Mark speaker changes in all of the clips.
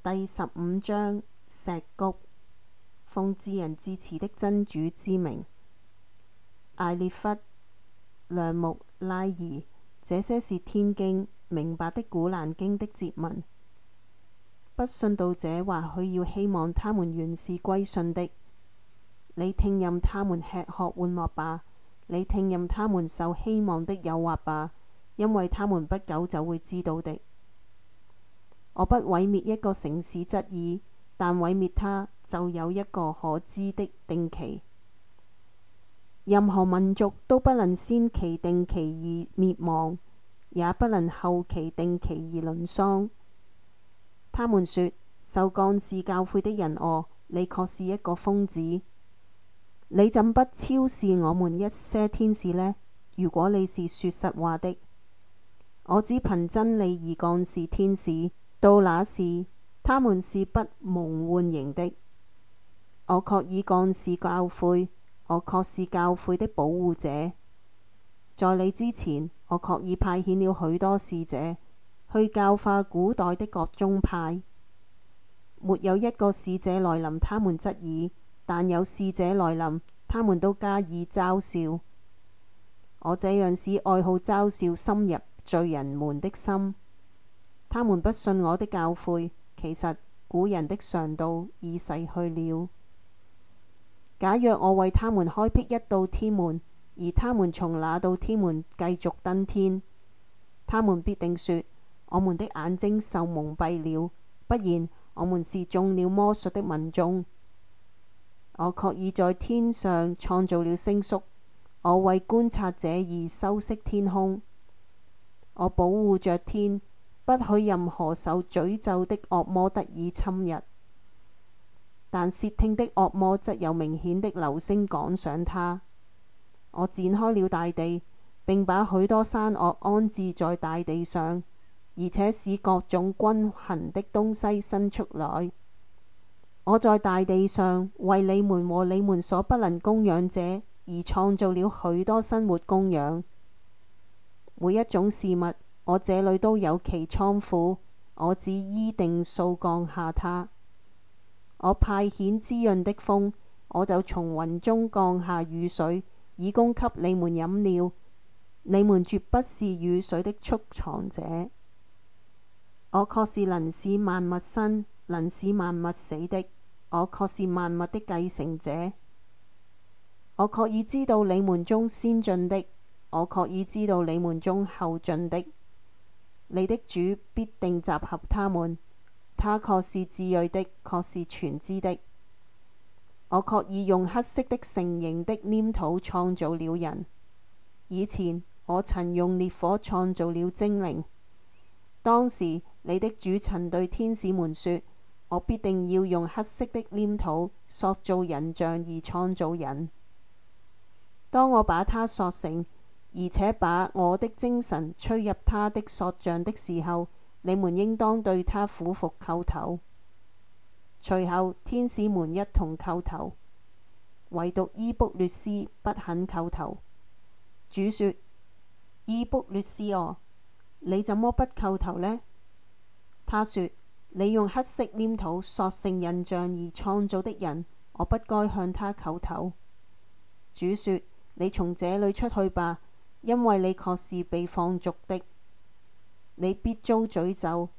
Speaker 1: 第15章石谷，奉至仁至慈的真主之名。艾列弗、良木拉爾，這些是天經明白的古蘭經的節文。不信道者或許要希望他們原是歸信的。你聽任他們吃喝玩樂吧，你聽任他們受希望的誘惑吧，因為他們不久就會知道的。我不毀滅一個城市則已，但毀滅它就有一個可知的定期。任何民族都不能先其定期而滅亡，也不能後其定期而淪喪。他們說：受幹事教誨的人哦，你確是一個瘋子！你怎不超視我們一些天使呢？如果你是說實話的，我只憑真理而幹事天使。到那時，他們是不蒙喚迎的。我確已幹事教誨，我確是教誨的保護者。在你之前，我確已派遣了許多使者，去教化古代的各宗派。沒有一個使者來臨，他們則已；但有使者來臨，他們都加以嘲笑。我這樣使愛好嘲笑深入罪人們的心。他們不信我的教誨，其實古人的常道已逝去了。假若我為他們開闢一道天門，而他們從那道天門繼續登天，他們必定說：我們的眼睛受蒙蔽了，不然我們是中了魔術的民眾。我確已在天上創造了星宿，我為觀察者而修飾天空。我保護着天，不許任何受詛咒的惡魔得以侵入，但竊聽的惡魔則有明顯的流星趕上他。我展開了大地，並把許多山岳安置在大地上，而且使各種均衡的東西生出來。我在大地上為你們和你們所不能供養者而創造了許多生活供養。每一種事物，我這裏都有其倉庫，我只依定數降下它。我派遣滋潤的風，我就從雲中降下雨水，以供給你們飲料。你們絕不是雨水的蓄藏者。我確是能使萬物生，能使萬物死的。我確是萬物的繼承者。我確已知道你們中先進的，我確已知道你們中後進的。你的主必定集合他們，他確是智慧的，確是全知的。我確已用黑色的成形的黏土創造了人。以前我曾用烈火創造了精靈。當時你的主曾對天使們說：我必定要用黑色的黏土塑造人像而創造人。當我把他塑成，而且把我的精神吹入他的塑像的時候，你們應當對他俯伏叩頭。隨後天使們一同叩頭，唯獨伊卜劣斯不肯叩頭。主說：伊卜劣斯哦，你怎麼不叩頭呢？他說：你用黑色黏土塑成人像而創造的人，我不該向他叩頭。主說：你從這裏出去吧，因為你確是被放逐的。你必遭詛咒，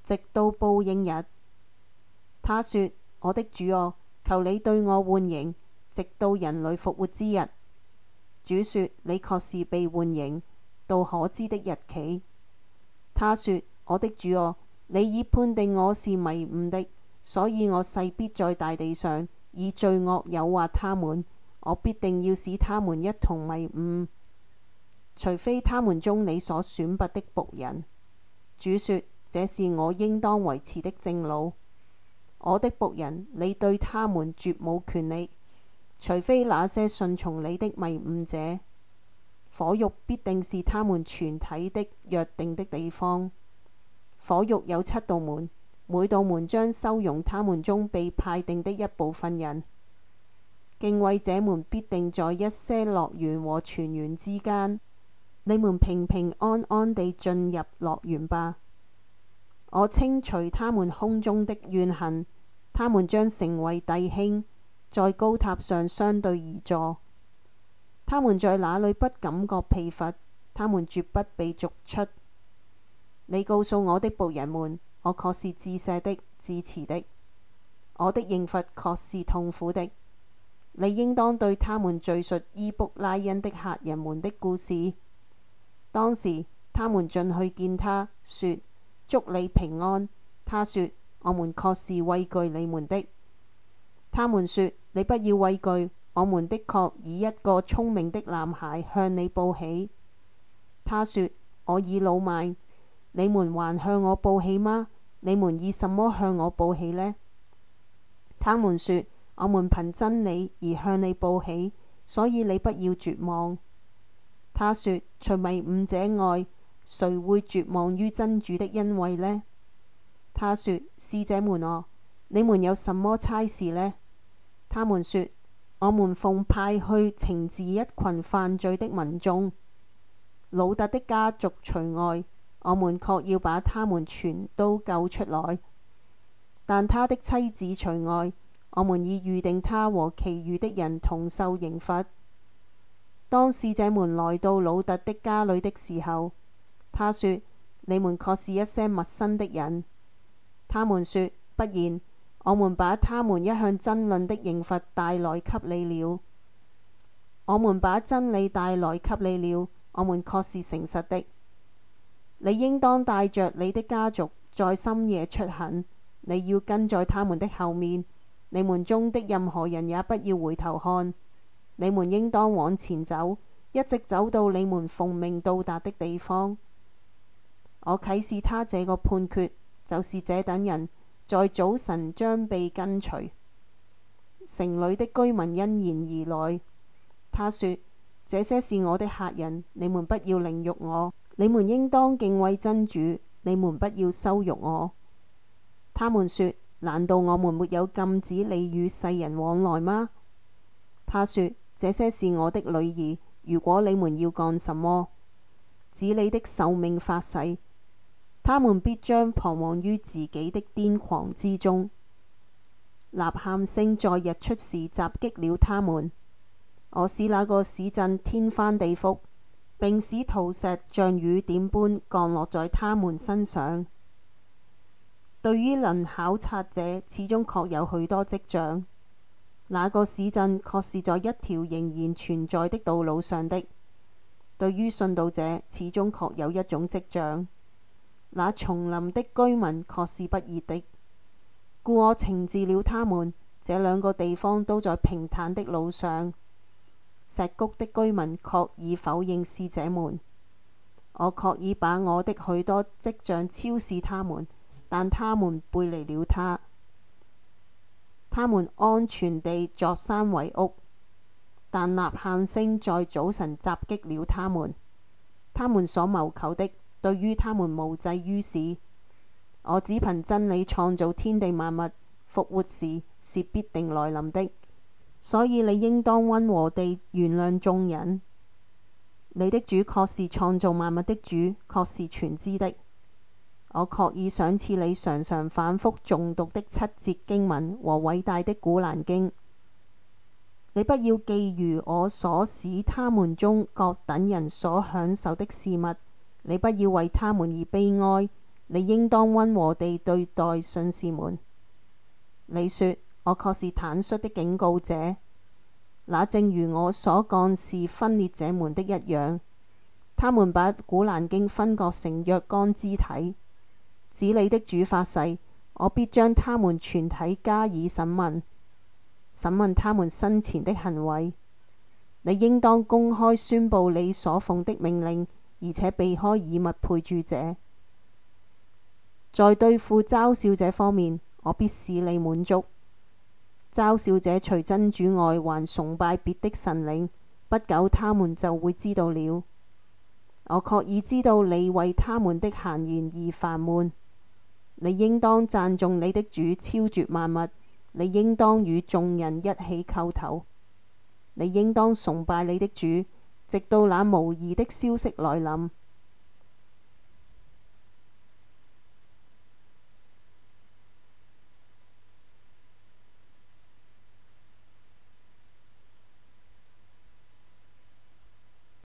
Speaker 1: 直到報應日。他說：我的主哦，求你對我緩刑，直到人類復活之日。主說：你確是被緩刑，到可知的日期。他說：我的主哦，你已判定我是迷誤的，所以我勢必在大地上以罪惡誘惑他們，我必定要使他們一同迷誤，除非他們中你所選拔的僕人。主說：這是我應當維持的正路。我的僕人，你對他們絕無權利，除非那些順從你的迷誤者。火獄必定是他們全體的約定的地方。火獄有7道門，每道門將收容他們中被派定的一部分人。敬畏者們必定在一些樂園和泉源之間。你們平平安安地進入樂園吧。我清除他們胸中的怨恨，他們將成為弟兄，在高塔上相對而坐。他們在那裏不感覺疲乏，他們絕不被逐出。你告訴我的僕人們，我確是至赦的、至慈的，我的刑罰確是痛苦的。你應當對他們敘述伊卜拉欣的客人們的故事。當時他們進去見他，說：祝你平安。他說：我們確是畏懼你們的。他們說：你不要畏懼，我們的確以一個聰明的男孩向你報喜。他說：我已老邁，你們還向我報喜嗎？你們以什麼向我報喜呢？他們說：我們憑真理而向你報喜，所以你不要絕望。他說：除迷誤者外，誰會絕望於真主的恩惠呢？他說：使者們啊，你們有什麼差事呢？他們說：我們奉派去懲治一群犯罪的民眾，魯特的家族除外，我們確要把他們全都救出來，但他的妻子除外，我們已預定他和其餘的人同受刑罰。當使者們來到魯特的家裏的時候，他說：你們確是一些陌生的人。他們說：不然，我們把他們一向爭論的刑罰帶來給你了。我們把真理帶來給你了，我們確是誠實的。你應當帶着你的家族在深夜出行，你要跟在他們的後面，你們中的任何人也不要回頭看。你們應當往前走，一直走到你們奉命到達的地方。我啟示他這個判決，就是這等人在早晨將被根除。城裏的居民欣然而來。他說：這些是我的客人，你們不要凌辱我，你們應當敬畏真主，你們不要羞辱我。他們說：難道我們沒有禁止你與世人往來嗎？他說：這些是我的女兒，如果你們要幹什麼，指你的壽命發誓，他們必將彷徨於自己的癲狂之中。吶喊聲在日出時襲擊了他們，我使那個市鎮天翻地覆，並使土石像雨點般降落在他們身上。對於能考察者，始終確有許多跡象。那個市鎮確是在一條仍然存在的道路上的。對於信道者，始終確有一種跡象。那叢林的居民確是不義的，故我懲治了他們。這兩個地方都在平坦的路上。石谷的居民確已否認使者們，我確已把我的許多跡象超示他們，但他們背離了他。他們安全地作山為屋，但吶喊聲在早晨襲擊了他們。他們所謀求的，對於他們無濟於事。我只憑真理創造天地萬物，復活時是必定來臨的。所以你應當溫和地原諒眾人。你的主確是創造萬物的主，確是全知的。我確已賞賜你常常反覆誦讀的7節經文和偉大的古蘭經。你不要覬覦我所使他們中各等人所享受的事物，你不要為他們而悲哀，你應當溫和地對待信士們。你說：我確是坦率的警告者，那正如我所幹事分裂者們的一樣。他們把古蘭經分割成若干肢體，指你的主發誓，我必將他們全體加以審問，審問他們生前的行為。你應當公開宣布你所奉的命令，而且避開以物配鑄者。在對付嘲笑者方面，我必使你滿足。嘲笑者除真主外，還崇拜別的神靈，不久他們就會知道了。我確已知道你為他們的閒言而煩悶。你應當讚頌你的主超絕萬物，你應當與眾人一起叩頭，你應當崇拜你的主，直到那無疑的消息來臨。